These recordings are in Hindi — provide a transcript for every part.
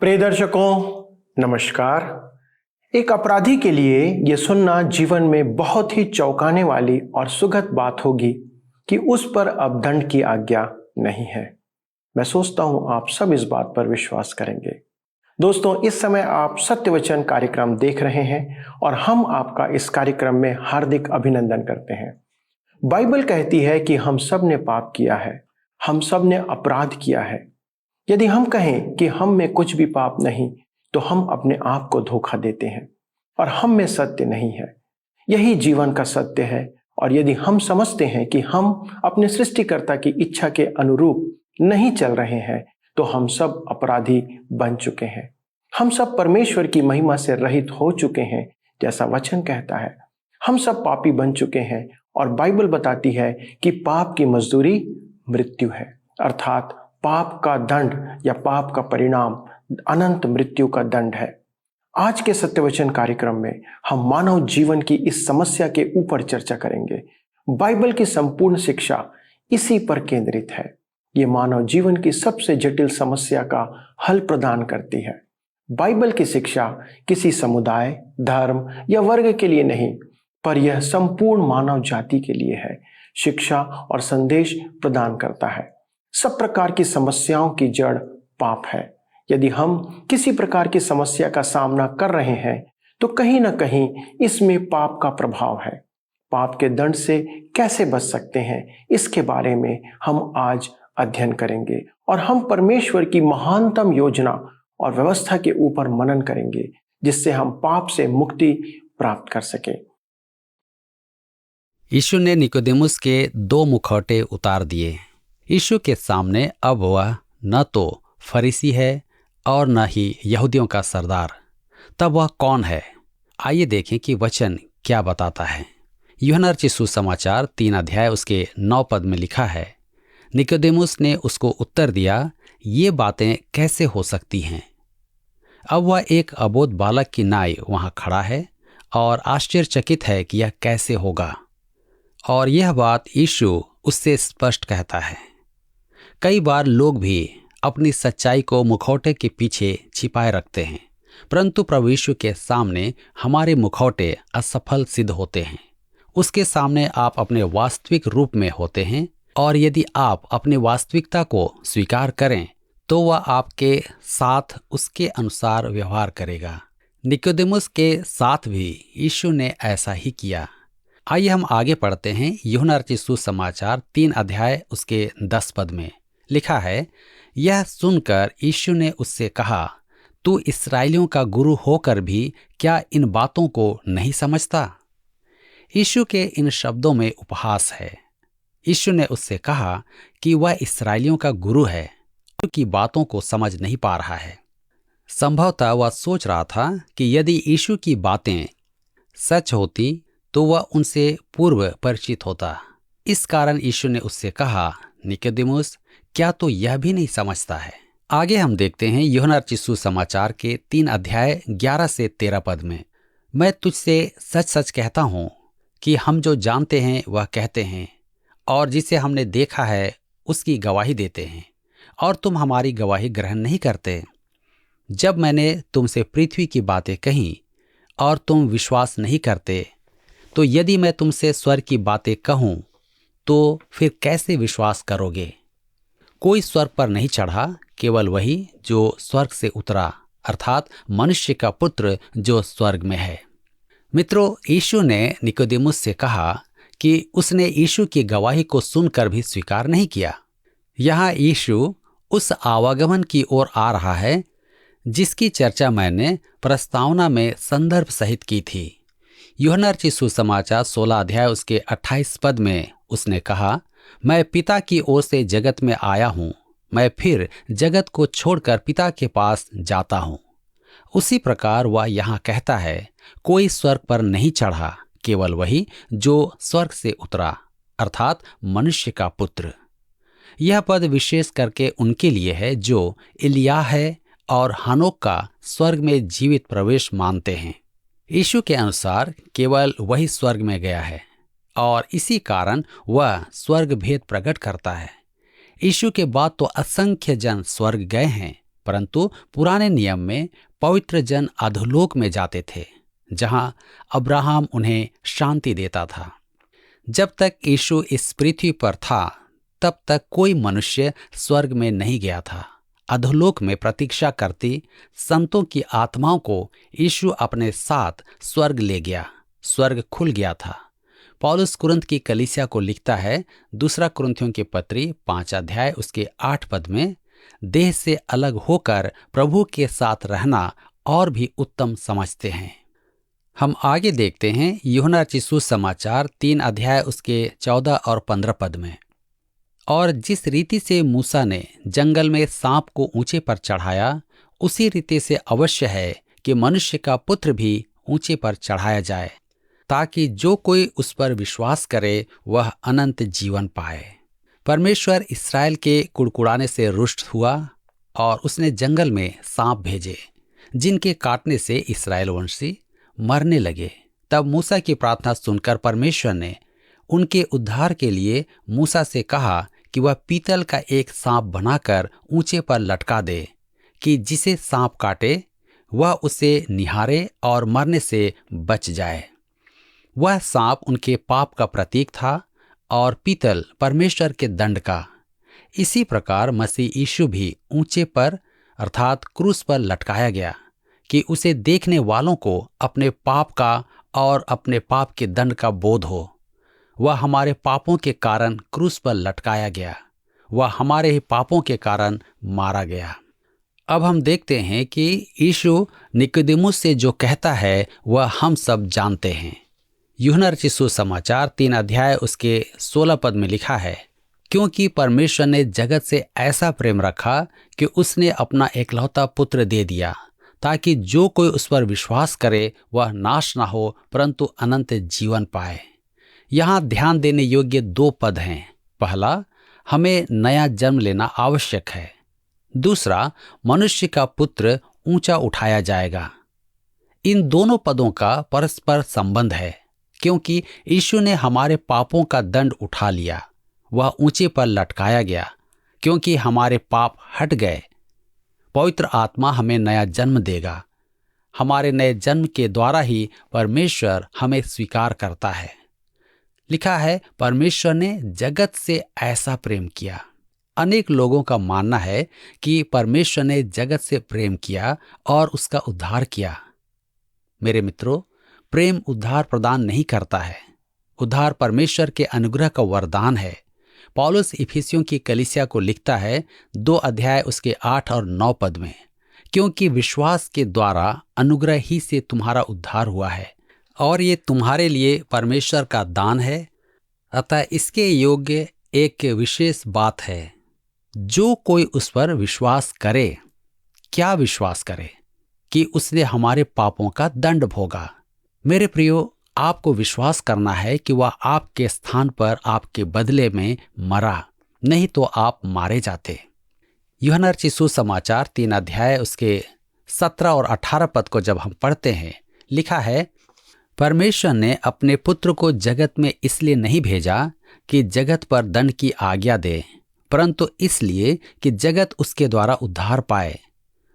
प्रिय दर्शकों, नमस्कार। एक अपराधी के लिए यह सुनना जीवन में बहुत ही चौंकाने वाली और सुखद बात होगी कि उस पर अब दंड की आज्ञा नहीं है। मैं सोचता हूं आप सब इस बात पर विश्वास करेंगे। दोस्तों, इस समय आप सत्य वचन कार्यक्रम देख रहे हैं और हम आपका इस कार्यक्रम में हार्दिक अभिनंदन करते हैं। बाइबल कहती है कि हम सब ने पाप किया है, हम सब ने अपराध किया है। यदि हम कहें कि हम में कुछ भी पाप नहीं, तो हम अपने आप को धोखा देते हैं और हम में सत्य नहीं है। यही जीवन का सत्य है। और यदि हम समझते हैं कि हम अपने सृष्टिकर्ता की इच्छा के अनुरूप नहीं चल रहे हैं, तो हम सब अपराधी बन चुके हैं। हम सब परमेश्वर की महिमा से रहित हो चुके हैं, जैसा वचन कहता है। हम सब पापी बन चुके हैं और बाइबल बताती है कि पाप की मजदूरी मृत्यु है, अर्थात पाप का दंड या पाप का परिणाम अनंत मृत्यु का दंड है। आज के सत्यवचन कार्यक्रम में हम मानव जीवन की इस समस्या के ऊपर चर्चा करेंगे। बाइबल की संपूर्ण शिक्षा इसी पर केंद्रित है। ये मानव जीवन की सबसे जटिल समस्या का हल प्रदान करती है। बाइबल की शिक्षा किसी समुदाय, धर्म या वर्ग के लिए नहीं, पर यह संपूर्ण मानव जाति के लिए है। शिक्षा और संदेश प्रदान करता है। सब प्रकार की समस्याओं की जड़ पाप है। यदि हम किसी प्रकार की समस्या का सामना कर रहे हैं, तो कहीं ना कहीं इसमें पाप का प्रभाव है। पाप के दंड से कैसे बच सकते हैं, इसके बारे में हम आज अध्ययन करेंगे और हम परमेश्वर की महानतम योजना और व्यवस्था के ऊपर मनन करेंगे, जिससे हम पाप से मुक्ति प्राप्त कर सके। यीशु ने निकोदेमुस के 2 मुखौटे उतार दिए। यीशु के सामने अब वह न तो फरीसी है और न ही यहूदियों का सरदार। तब वह कौन है? आइए देखें कि वचन क्या बताता है। यूहन्ना रचित सुसमाचार 3 अध्याय उसके 9 पद में लिखा है, निकोदेमुस ने उसको उत्तर दिया, ये बातें कैसे हो सकती हैं? अब वह एक अबोध बालक की नाई वहाँ खड़ा है और आश्चर्यचकित है कि यह कैसे होगा। और यह बात यीशु उससे स्पष्ट कहता है। कई बार लोग भी अपनी सच्चाई को मुखौटे के पीछे छिपाए रखते हैं, परंतु प्रभु यीशु के सामने हमारे मुखौटे असफल सिद्ध होते हैं। उसके सामने आप अपने वास्तविक रूप में होते हैं, और यदि आप अपनी वास्तविकता को स्वीकार करें, तो वह आपके साथ उसके अनुसार व्यवहार करेगा। निकोदेमुस के साथ भी यीशु ने ऐसा ही किया। आइए हम आगे पढ़ते हैं। यूहन्ना रचित सुसमाचार 3 अध्याय उसके 10 पद में लिखा है, यह सुनकर यीशु ने उससे कहा, तू इस्राएलियों का गुरु होकर भी क्या इन बातों को नहीं समझता? यीशु के इन शब्दों में उपहास है। यीशु ने उससे कहा कि वह इस्राएलियों का गुरु है, उनकी बातों को समझ नहीं पा रहा है। संभवतः वह सोच रहा था कि यदि यीशु की बातें सच होती तो वह उनसे पूर्व परिचित होता। इस कारण यीशु ने उससे कहा, निकोदेमुस, क्या तू यह भी नहीं समझता है? आगे हम देखते हैं यूहन्ना रचित सुसमाचार के 3 अध्याय 11 से 13 पद में, मैं तुझसे सच सच कहता हूँ कि हम जो जानते हैं वह कहते हैं, और जिसे हमने देखा है उसकी गवाही देते हैं, और तुम हमारी गवाही ग्रहण नहीं करते। जब मैंने तुमसे पृथ्वी की बातें कहीं और तुम विश्वास नहीं करते, तो यदि मैं तुमसे स्वर्ग की बातें कहूं, तो फिर कैसे विश्वास करोगे? कोई स्वर्ग पर नहीं चढ़ा, केवल वही जो स्वर्ग से उतरा, अर्थात मनुष्य का पुत्र जो स्वर्ग में है। मित्रों, यीशु ने निकोदेमुस से कहा कि उसने यीशु की गवाही को सुनकर भी स्वीकार नहीं किया। यहाँ यीशु उस आवागमन की ओर आ रहा है जिसकी चर्चा मैंने प्रस्तावना में संदर्भ सहित की थी। यूहन्ना रचित सुसमाचार 16 अध्याय उसके 28 पद में उसने कहा, मैं पिता की ओर से जगत में आया हूँ, मैं फिर जगत को छोड़कर पिता के पास जाता हूँ। उसी प्रकार वह यहाँ कहता है, कोई स्वर्ग पर नहीं चढ़ा, केवल वही जो स्वर्ग से उतरा, अर्थात मनुष्य का पुत्र। यह पद विशेष करके उनके लिए है जो एलिय्याह है और हनोक का स्वर्ग में जीवित प्रवेश मानते हैं। यीशु के अनुसार केवल वही स्वर्ग में गया है और इसी कारण वह स्वर्ग भेद प्रकट करता है। यीशु के बाद तो असंख्य जन स्वर्ग गए हैं, परंतु पुराने नियम में पवित्र जन अधोलोक में जाते थे, जहां अब्राहम उन्हें शांति देता था। जब तक यीशु इस पृथ्वी पर था, तब तक कोई मनुष्य स्वर्ग में नहीं गया था। अधोलोक में प्रतीक्षा करती संतों की आत्माओं को यीशु अपने साथ स्वर्ग ले गया। स्वर्ग खुल गया था। पौलुस कुरिन्थ की कलीसिया को लिखता है, दूसरा कुरिन्थियों की पत्री 5 अध्याय उसके 8 पद में, देह से अलग होकर प्रभु के साथ रहना और भी उत्तम समझते हैं। हम आगे देखते हैं यूहन्ना रचित सुसमाचार 3 अध्याय उसके 14 और 15 पद में, और जिस रीति से मूसा ने जंगल में सांप को ऊंचे पर चढ़ाया, उसी रीति से अवश्य है कि मनुष्य का पुत्र भी ऊंचे पर चढ़ाया जाए, ताकि जो कोई उस पर विश्वास करे वह अनंत जीवन पाए। परमेश्वर इस्राएल के कुड़कुड़ाने से रुष्ट हुआ और उसने जंगल में सांप भेजे, जिनके काटने से इस्राएल वंशी मरने लगे। तब मूसा की प्रार्थना सुनकर परमेश्वर ने उनके उद्धार के लिए मूसा से कहा कि वह पीतल का एक सांप बनाकर ऊंचे पर लटका दे, कि जिसे सांप काटे वह उसे निहारे और मरने से बच जाए। वह सांप उनके पाप का प्रतीक था और पीतल परमेश्वर के दंड का। इसी प्रकार मसीह यीशु भी ऊंचे पर अर्थात क्रूस पर लटकाया गया, कि उसे देखने वालों को अपने पाप का और अपने पाप के दंड का बोध हो। वह हमारे पापों के कारण क्रूस पर लटकाया गया। वह हमारे ही पापों के कारण मारा गया। अब हम देखते हैं कि यीशु निकोदेमुस से जो कहता है वह हम सब जानते हैं। यूहन्ना रचित सुसमाचार 3 अध्याय उसके 16 पद में लिखा है, क्योंकि परमेश्वर ने जगत से ऐसा प्रेम रखा कि उसने अपना एकलौता पुत्र दे दिया, ताकि जो कोई उस पर विश्वास करे वह नाश ना हो परंतु अनंत जीवन पाए। यहाँ ध्यान देने योग्य 2 पद हैं। पहला, हमें नया जन्म लेना आवश्यक है। दूसरा, मनुष्य का पुत्र ऊंचा उठाया जाएगा। इन दोनों पदों का परस्पर संबंध है, क्योंकि यीशु ने हमारे पापों का दंड उठा लिया। वह ऊंचे पर लटकाया गया क्योंकि हमारे पाप हट गए। पवित्र आत्मा हमें नया जन्म देगा। हमारे नए जन्म के द्वारा ही परमेश्वर हमें स्वीकार करता है। लिखा है, परमेश्वर ने जगत से ऐसा प्रेम किया। अनेक लोगों का मानना है कि परमेश्वर ने जगत से प्रेम किया और उसका उद्धार किया। मेरे मित्रों, प्रेम उद्धार प्रदान नहीं करता है। उद्धार परमेश्वर के अनुग्रह का वरदान है। पौलुस इफिसियों की कलीसिया को लिखता है 2 अध्याय उसके 8 और 9 पद में, क्योंकि विश्वास के द्वारा अनुग्रह ही से तुम्हारा उद्धार हुआ है, और ये तुम्हारे लिए परमेश्वर का दान है। अतः इसके योग्य एक विशेष बात है, जो कोई उस पर विश्वास करे। क्या विश्वास करे? कि उसने हमारे पापों का दंड भोगा। मेरे प्रियो, आपको विश्वास करना है कि वह आपके स्थान पर आपके बदले में मरा, नहीं तो आप मारे जाते। यूहन्ना रचित सुसमाचार 3 अध्याय उसके 17 और 18 पद को जब हम पढ़ते हैं, लिखा है, परमेश्वर ने अपने पुत्र को जगत में इसलिए नहीं भेजा कि जगत पर दंड की आज्ञा दे, परंतु इसलिए कि जगत उसके द्वारा उद्धार पाए।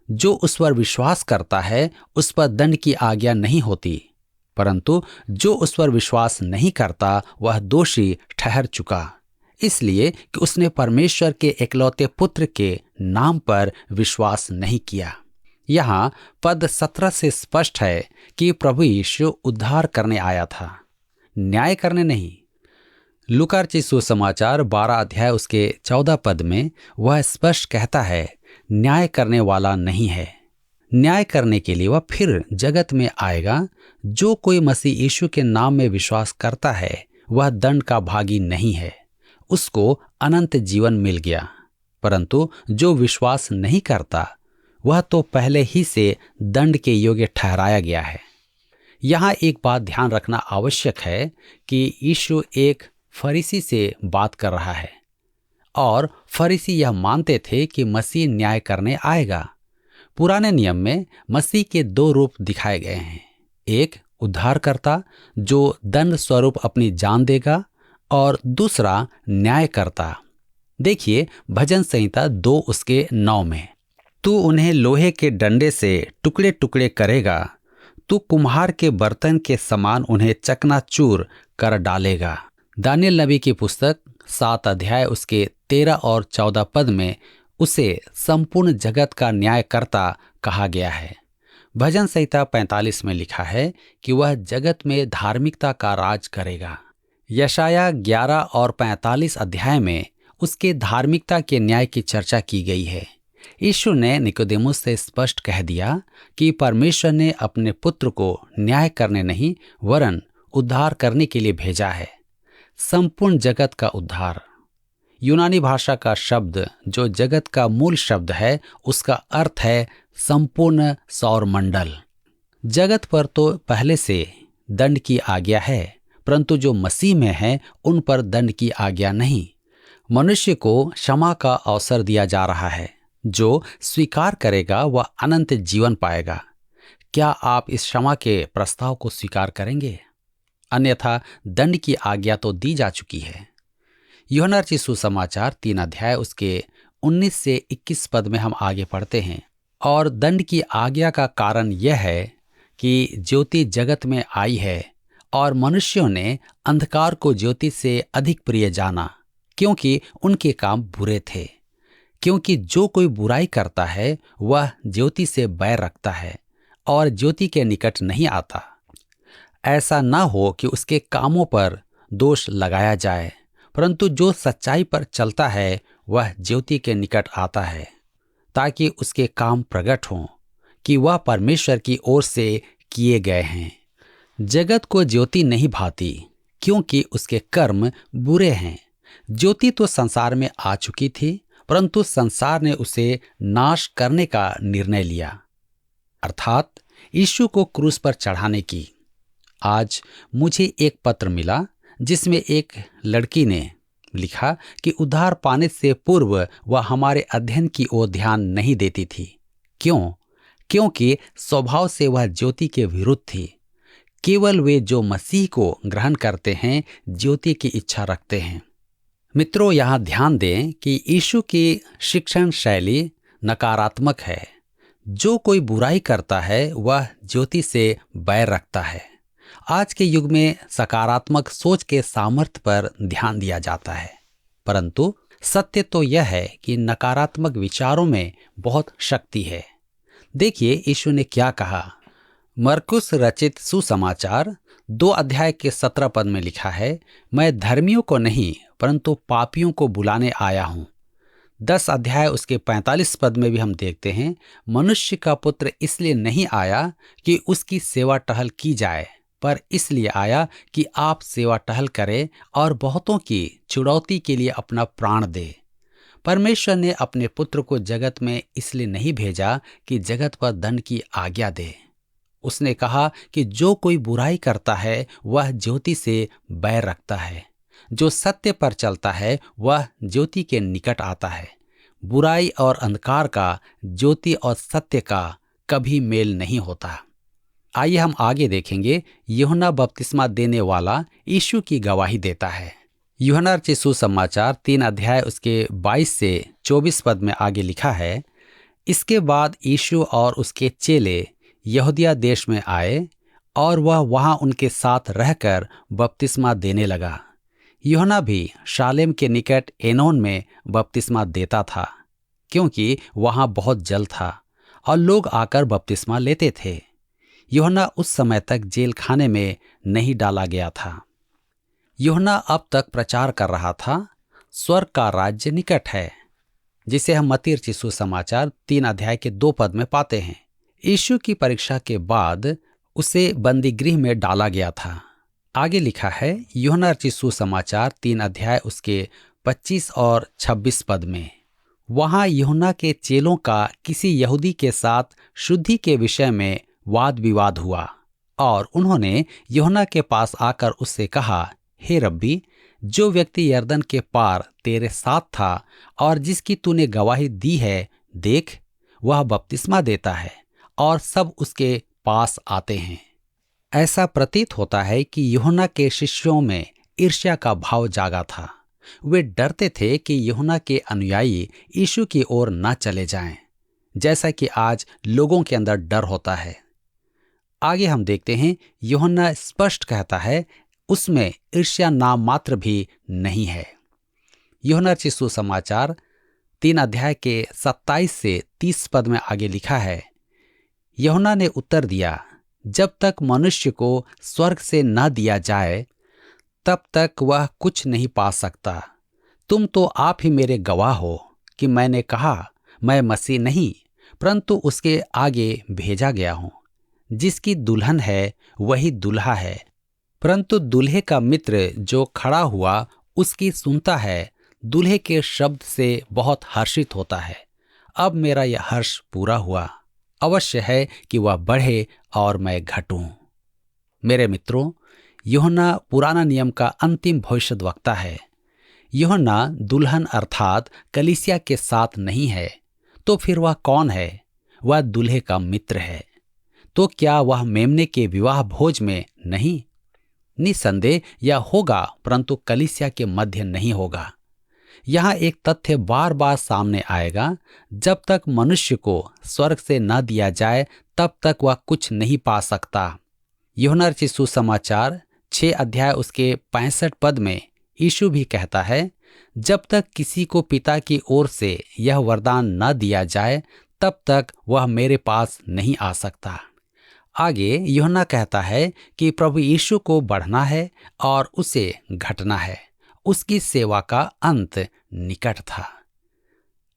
जो उस पर विश्वास करता है उस पर दंड की आज्ञा नहीं होती, परंतु जो उस पर विश्वास नहीं करता वह दोषी ठहर चुका, इसलिए कि उसने परमेश्वर के एकलौते पुत्र के नाम पर विश्वास नहीं किया। यहाँ पद 17 से स्पष्ट है कि प्रभु यीशु उद्धार करने आया था, न्याय करने नहीं। लूका रचित सुसमाचार 12 अध्याय उसके 14 पद में वह स्पष्ट कहता है, न्याय करने वाला नहीं है। न्याय करने के लिए वह फिर जगत में आएगा। जो कोई मसीह यीशु के नाम में विश्वास करता है वह दंड का भागी नहीं है, उसको अनंत जीवन मिल गया। परंतु जो विश्वास नहीं करता वह तो पहले ही से दंड के योग्य ठहराया गया है। यहाँ एक बात ध्यान रखना आवश्यक है कि यीशु एक फरीसी से बात कर रहा है, और फरीसी यह मानते थे कि मसीह न्याय करने आएगा। पुराने नियम में मसीह के 2 रूप दिखाए गए हैं, एक उद्धारकर्ता जो दंड स्वरूप अपनी जान देगा, और दूसरा न्यायकर्ता। देखिए भजन संहिता 2 उसके 9 में, तू उन्हें लोहे के डंडे से टुकड़े टुकड़े करेगा, तू कुम्हार के बर्तन के समान उन्हें चकनाचूर कर डालेगा। दानियेल नबी की पुस्तक 7 अध्याय उसके 13 और 14 पद में उसे संपूर्ण जगत का न्यायकर्ता कहा गया है। भजन संहिता 45 में लिखा है कि वह जगत में धार्मिकता का राज करेगा। यशाया 11 और 45 अध्याय में उसके धार्मिकता के न्याय की चर्चा की गई है। यीशु ने निकोदेमुस से स्पष्ट कह दिया कि परमेश्वर ने अपने पुत्र को न्याय करने नहीं वरन उद्धार करने के लिए भेजा है। संपूर्ण जगत का उद्धार। यूनानी भाषा का शब्द जो जगत का मूल शब्द है, उसका अर्थ है संपूर्ण सौरमंडल। जगत पर तो पहले से दंड की आज्ञा है, परंतु जो मसीह में है उन पर दंड की आज्ञा नहीं। मनुष्य को क्षमा का अवसर दिया जा रहा है। जो स्वीकार करेगा वह अनंत जीवन पाएगा। क्या आप इस क्षमा के प्रस्ताव को स्वीकार करेंगे? अन्यथा दंड की आज्ञा तो दी जा चुकी है। यूहन्ना रचित सुसमाचार 3 अध्याय उसके 19 से 21 पद में हम आगे पढ़ते हैं। और दंड की आज्ञा का कारण यह है कि ज्योति जगत में आई है और मनुष्यों ने अंधकार को ज्योति से अधिक प्रिय जाना, क्योंकि उनके काम बुरे थे। क्योंकि जो कोई बुराई करता है वह ज्योति से बैर रखता है और ज्योति के निकट नहीं आता, ऐसा न हो कि उसके कामों पर दोष लगाया जाए। परंतु जो सच्चाई पर चलता है वह ज्योति के निकट आता है, ताकि उसके काम प्रकट हों कि वह परमेश्वर की ओर से किए गए हैं। जगत को ज्योति नहीं भाती, क्योंकि उसके कर्म बुरे हैं। ज्योति तो संसार में आ चुकी थी, परंतु संसार ने उसे नाश करने का निर्णय लिया, अर्थात यीशु को क्रूस पर चढ़ाने की। आज मुझे एक पत्र मिला जिसमें एक लड़की ने लिखा कि उद्धार पाने से पूर्व वह हमारे अध्ययन की ओर ध्यान नहीं देती थी। क्यों? क्योंकि स्वभाव से वह ज्योति के विरुद्ध थी। केवल वे जो मसीह को ग्रहण करते हैं ज्योति की इच्छा रखते हैं। मित्रों, यहाँ ध्यान दें कि यीशु की शिक्षण शैली नकारात्मक है। जो कोई बुराई करता है वह ज्योति से बैर रखता है। आज के युग में सकारात्मक सोच के सामर्थ्य पर ध्यान दिया जाता है, परंतु सत्य तो यह है कि नकारात्मक विचारों में बहुत शक्ति है। देखिए यीशु ने क्या कहा। मरकुस रचित सुसमाचार 2 अध्याय के 17 पद में लिखा है, मैं धर्मियों को नहीं परंतु पापियों को बुलाने आया हूँ। 10 अध्याय उसके 45 पद में भी हम देखते हैं, मनुष्य का पुत्र इसलिए नहीं आया कि उसकी सेवा टहल की जाए, पर इसलिए आया कि आप सेवा टहल करें और बहुतों की छुड़ौती के लिए अपना प्राण दे। परमेश्वर ने अपने पुत्र को जगत में इसलिए नहीं भेजा कि जगत पर दंड की आज्ञा दे। उसने कहा कि जो कोई बुराई करता है वह ज्योति से बैर रखता है। जो सत्य पर चलता है वह ज्योति के निकट आता है। बुराई और अंधकार का, ज्योति और सत्य का कभी मेल नहीं होता। आइए हम आगे देखेंगे। यूहन्ना बपतिस्मा देने वाला यीशु की गवाही देता है। यूहन्ना रचित सुसमाचार 3 अध्याय उसके 22 से 24 पद में आगे लिखा है, इसके बाद यीशु और उसके चेले यहूदिया देश में आए और वह वहां उनके साथ रहकर बपतिस्मा देने लगा। यूहन्ना भी शालेम के निकट एनोन में बपतिस्मा देता था, क्योंकि वहां बहुत जल था और लोग आकर बपतिस्मा लेते थे। यूहन्ना उस समय तक जेल खाने में नहीं डाला गया था। यूहन्ना अब तक प्रचार कर रहा था, स्वर्ग का राज्य निकट है, जिसे हम मत्ती रचित सुसमाचार 3 अध्याय के 2 पद में पाते हैं। यीशु की परीक्षा के बाद उसे बंदीगृह में डाला गया था। आगे लिखा है यूहन्ना रचित सुसमाचार 3 अध्याय उसके 25 और 26 पद में, वहां यूहन्ना के चेलों का किसी यहूदी के साथ शुद्धि के विषय में वाद विवाद हुआ और उन्होंने यूहन्ना के पास आकर उससे कहा, हे रब्बी, जो व्यक्ति यरदन के पार तेरे साथ था और जिसकी तूने गवाही दी है, देख वह बपतिस्मा देता है और सब उसके पास आते हैं। ऐसा प्रतीत होता है कि यूहन्ना के शिष्यों में ईर्ष्या का भाव जागा था। वे डरते थे कि यूहन्ना के अनुयायी यीशु की ओर न चले जाएं। जैसा कि आज लोगों के अंदर डर होता है। आगे हम देखते हैं, यूहन्ना स्पष्ट कहता है उसमें ईर्ष्या नाम मात्र भी नहीं है। यूहन्ना रचित सुसमाचार 3 अध्याय के 27 से 30 पद में आगे लिखा है, यूहन्ना ने उत्तर दिया, जब तक मनुष्य को स्वर्ग से न दिया जाए तब तक वह कुछ नहीं पा सकता। तुम तो आप ही मेरे गवाह हो कि मैंने कहा मैं मसीह नहीं परंतु उसके आगे भेजा गया हूं। जिसकी दुल्हन है वही दूल्हा है, परंतु दूल्हे का मित्र जो खड़ा हुआ उसकी सुनता है, दूल्हे के शब्द से बहुत हर्षित होता है। अब मेरा यह हर्ष पूरा हुआ। अवश्य है कि वह बढ़े और मैं घटूं। मेरे मित्रों, यूहन्ना पुराना नियम का अंतिम भविष्यद्वक्ता है। यूहन्ना दुल्हन अर्थात कलीसिया के साथ नहीं है, तो फिर वह कौन है? वह दूल्हे का मित्र है। तो क्या वह मेमने के विवाह भोज में नहीं? निसंदेह यह होगा, परंतु कलीसिया के मध्य नहीं होगा। यहां एक तथ्य बार बार सामने आएगा, जब तक मनुष्य को स्वर्ग से न दिया जाए तब तक वह कुछ नहीं पा सकता। यूहन्ना रचित सुसमाचार 6 अध्याय उसके 65 पद में यीशु भी कहता है, जब तक किसी को पिता की ओर से यह वरदान न दिया जाए तब तक वह मेरे पास नहीं आ सकता। आगे यूहन्ना कहता है कि प्रभु यीशु को बढ़ना है और उसे घटना है। उसकी सेवा का अंत निकट था।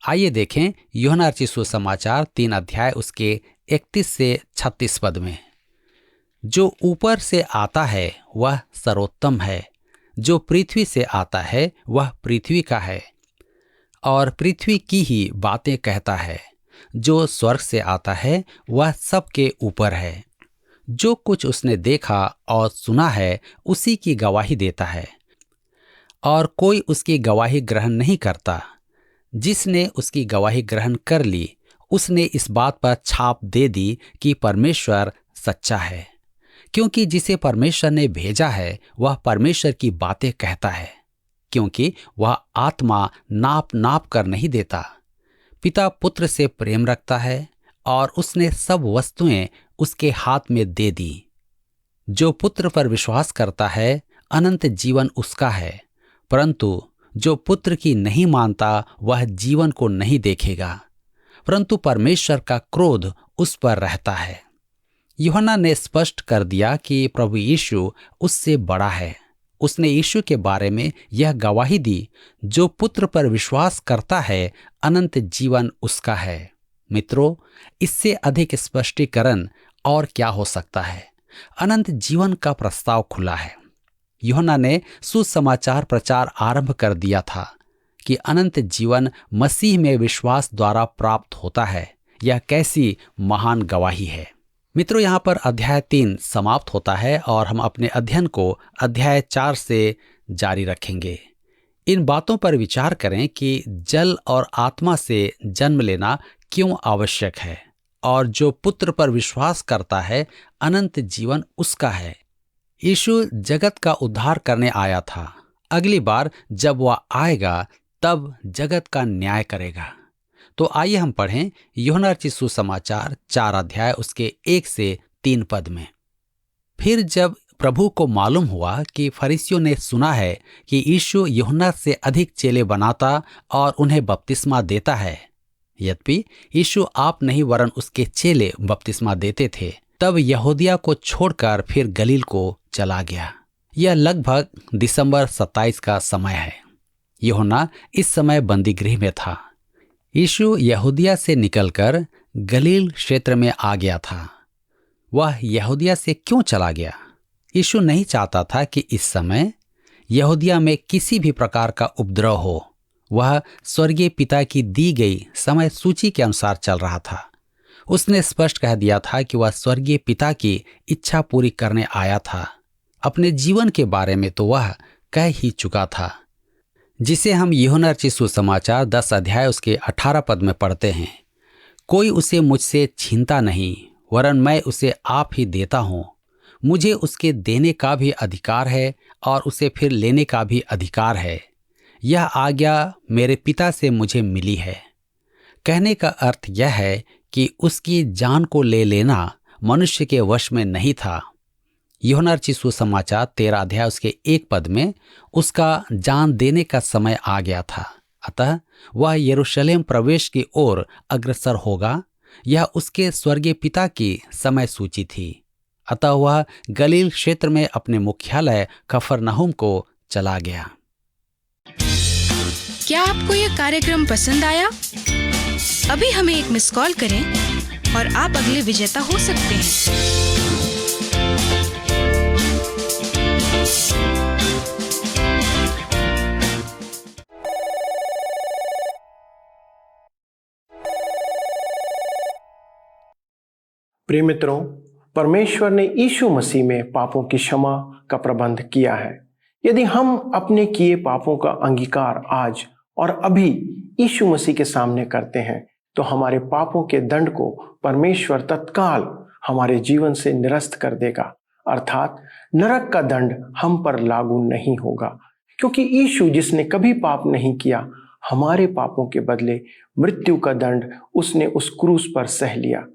आइए देखें यूहन्ना रचित सुसमाचार 3 अध्याय उसके 31 से 36 पद में, जो ऊपर से आता है वह सर्वोत्तम है, जो पृथ्वी से आता है वह पृथ्वी का है और पृथ्वी की ही बातें कहता है। जो स्वर्ग से आता है वह सबके ऊपर है। जो कुछ उसने देखा और सुना है उसी की गवाही देता है और कोई उसकी गवाही ग्रहण नहीं करता। जिसने उसकी गवाही ग्रहण कर ली उसने इस बात पर छाप दे दी कि परमेश्वर सच्चा है, क्योंकि जिसे परमेश्वर ने भेजा है वह परमेश्वर की बातें कहता है, क्योंकि वह आत्मा नाप नाप कर नहीं देता। पिता पुत्र से प्रेम रखता है और उसने सब वस्तुएं उसके हाथ में दे दी। जो पुत्र पर विश्वास करता है अनंत जीवन उसका है, परंतु जो पुत्र की नहीं मानता वह जीवन को नहीं देखेगा, परंतु परमेश्वर का क्रोध उस पर रहता है। यूहन्ना ने स्पष्ट कर दिया कि प्रभु यीशु उससे बड़ा है। उसने यीशु के बारे में यह गवाही दी, जो पुत्र पर विश्वास करता है अनंत जीवन उसका है। मित्रों, इससे अधिक स्पष्टीकरण और क्या हो सकता है? अनंत जीवन का प्रस्ताव खुला है। यूहन्ना ने सुसमाचार प्रचार आरंभ कर दिया था कि अनंत जीवन मसीह में विश्वास द्वारा प्राप्त होता है। यह कैसी महान गवाही है। मित्रों, यहाँ पर अध्याय 3 समाप्त होता है और हम अपने अध्ययन को अध्याय 4 से जारी रखेंगे। इन बातों पर विचार करें कि जल और आत्मा से जन्म लेना क्यों आवश्यक है और जो पुत्र पर विश्वास करता है अनंत जीवन उसका है। यीशु जगत का उद्धार करने आया था। अगली बार जब वह आएगा तब जगत का न्याय करेगा। तो आइए हम पढ़ें यूहन्ना रचित सुसमाचार 4 अध्याय उसके 1 से 3 पद में। फिर जब प्रभु को मालूम हुआ कि फरीसियों ने सुना है कि यीशु यूहन्ना से अधिक चेले बनाता और उन्हें बपतिस्मा देता है, यद्यपि यीशु आप नहीं वरन उसके चेले बपतिस्मा देते थे, तब यहूदिया को छोड़कर फिर गलील को चला गया। यह लगभग दिसंबर 27 का समय है। यूहन्ना इस समय बंदीगृह में था। यीशु यहूदिया से निकलकर गलील क्षेत्र में आ गया था। वह यहूदिया से क्यों चला गया? यीशु नहीं चाहता था कि इस समय यहूदिया में किसी भी प्रकार का उपद्रव हो। वह स्वर्गीय पिता की दी गई समय सूची के अनुसार चल रहा था। उसने स्पष्ट कह दिया था कि वह स्वर्गीय पिता की इच्छा पूरी करने आया था। अपने जीवन के बारे में तो वह कह ही चुका था, जिसे हम यूहन्ना रचित सुसमाचार 10 अध्याय उसके 18 पद में पढ़ते हैं। कोई उसे मुझसे छीनता नहीं, वरन मैं उसे आप ही देता हूँ। मुझे उसके देने का भी अधिकार है और उसे फिर लेने का भी अधिकार है। यह आज्ञा मेरे पिता से मुझे मिली है। कहने का अर्थ यह है कि उसकी जान को ले लेना मनुष्य के वश में नहीं था। यूहन्ना रचित सुसमाचार 13 अध्याय उसके 1 पद में उसका जान देने का समय आ गया था। अतः वह यरूशलेम प्रवेश की ओर अग्रसर होगा। यह उसके स्वर्गीय पिता की समय सूची थी। अतः वह गलील क्षेत्र में अपने मुख्यालय कफरनहूम को चला गया। क्या आपको यह कार्यक्रम पसंद आया? अभी हमें एक मिस कॉल करें और आप अगले विजेता हो सकते हैं। प्रिय मित्रों, परमेश्वर ने यीशु मसीह में पापों की क्षमा का प्रबंध किया है। यदि हम अपने किए पापों का अंगीकार आज और अभी यीशु मसीह के सामने करते हैं तो हमारे पापों के दंड को परमेश्वर तत्काल हमारे जीवन से निरस्त कर देगा, अर्थात नरक का दंड हम पर लागू नहीं होगा, क्योंकि यीशु जिसने कभी पाप नहीं किया, हमारे पापों के बदले मृत्यु का दंड उसने उस क्रूस पर सह लिया।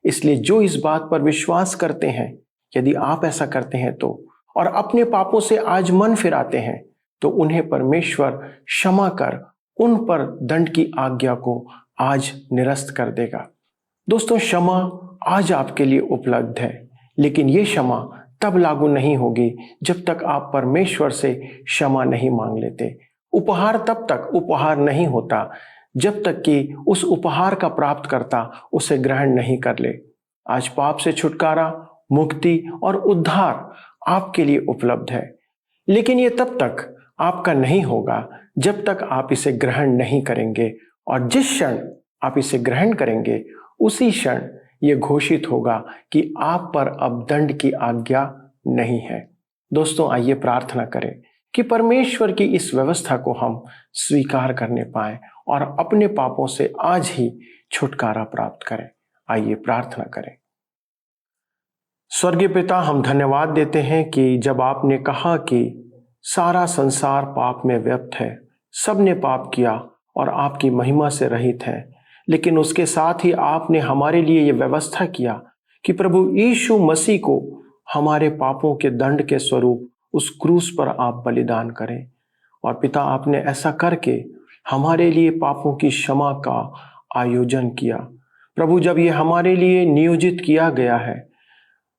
इसलिए जो इस बात पर विश्वास करते हैं, यदि आप ऐसा करते हैं तो और अपने पापों से आज मन फिराते हैं तो उन्हें परमेश्वर क्षमा कर उन पर दंड की आज्ञा को आज निरस्त कर देगा। दोस्तों, क्षमा आज आपके लिए उपलब्ध है, लेकिन ये क्षमा तब लागू नहीं होगी जब तक आप परमेश्वर से क्षमा नहीं मांग लेते। उपहार तब तक उपहार नहीं होता जब तक कि उस उपहार का प्राप्तकर्ता उसे ग्रहण नहीं कर ले। आज पाप से छुटकारा, मुक्ति और उद्धार आपके लिए उपलब्ध है, लेकिन ये तब तक आपका नहीं होगा जब तक आप इसे ग्रहण नहीं करेंगे। और जिस क्षण आप इसे ग्रहण करेंगे उसी क्षण ये घोषित होगा कि आप पर अब दंड की आज्ञा नहीं है। दोस्तों, आइए प्रार्थना करें कि परमेश्वर की इस व्यवस्था को हम स्वीकार करने पाएं और अपने पापों से आज ही छुटकारा प्राप्त करें। आइए प्रार्थना करें। स्वर्गीय पिता, हम धन्यवाद देते हैं कि जब आपने कहा कि सारा संसार पाप में व्यप्त है, सब ने पाप किया और आपकी महिमा से रहित है, लेकिन उसके साथ ही आपने हमारे लिए ये व्यवस्था किया कि प्रभु यीशु मसीह को हमारे पापों के दंड के स्वरूप उस क्रूस पर आप बलिदान करें। और पिता, आपने ऐसा करके हमारे लिए पापों की क्षमा का आयोजन किया। प्रभु, जब ये हमारे लिए नियोजित किया गया है,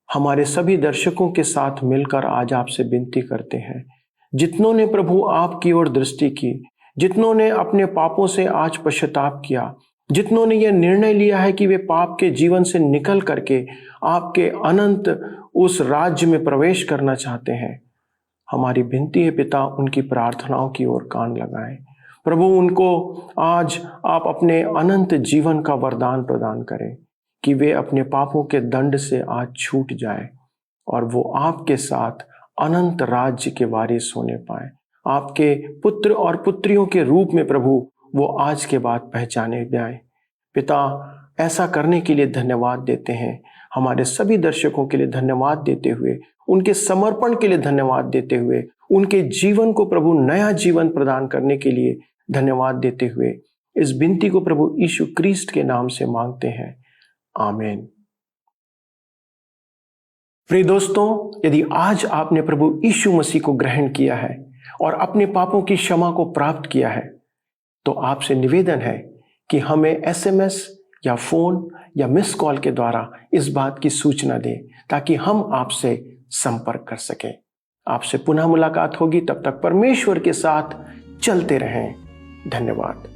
हमारे सभी दर्शकों के साथ मिलकर आज आपसे विनती करते हैं, जितनों ने प्रभु आपकी ओर दृष्टि की, जितनों ने अपने पापों से आज पश्चाताप किया, जितनों ने यह निर्णय लिया है कि वे पाप के जीवन से निकल करके आपके अनंत उस राज्य में प्रवेश करना चाहते हैं, हमारी विनती है पिता, उनकी प्रार्थनाओं की ओर कान लगाएं। प्रभु, उनको आज आप अपने अनंत जीवन का वरदान प्रदान करें कि वे अपने पापों के दंड से आज छूट जाएं और वो आपके साथ अनंत राज्य के वारिस होने पाए। आपके पुत्र और पुत्रियों के रूप में प्रभु वो आज के बाद पहचाने जाएं। पिता, ऐसा करने के लिए धन्यवाद देते हैं। हमारे सभी दर्शकों के लिए धन्यवाद देते हुए, उनके समर्पण के लिए धन्यवाद देते हुए, उनके जीवन को प्रभु नया जीवन प्रदान करने के लिए धन्यवाद देते हुए इस विनती को प्रभु यीशु क्रिस्ट के नाम से मांगते हैं, आमीन। प्रिय दोस्तों, यदि आज आपने प्रभु यीशु मसीह को ग्रहण किया है और अपने पापों की क्षमा को प्राप्त किया है, तो आपसे निवेदन है कि हमें SMS या फोन या मिस कॉल के द्वारा इस बात की सूचना दें ताकि हम आपसे संपर्क कर सकें। आपसे पुनः मुलाकात होगी, तब तक परमेश्वर के साथ चलते रहें। धन्यवाद।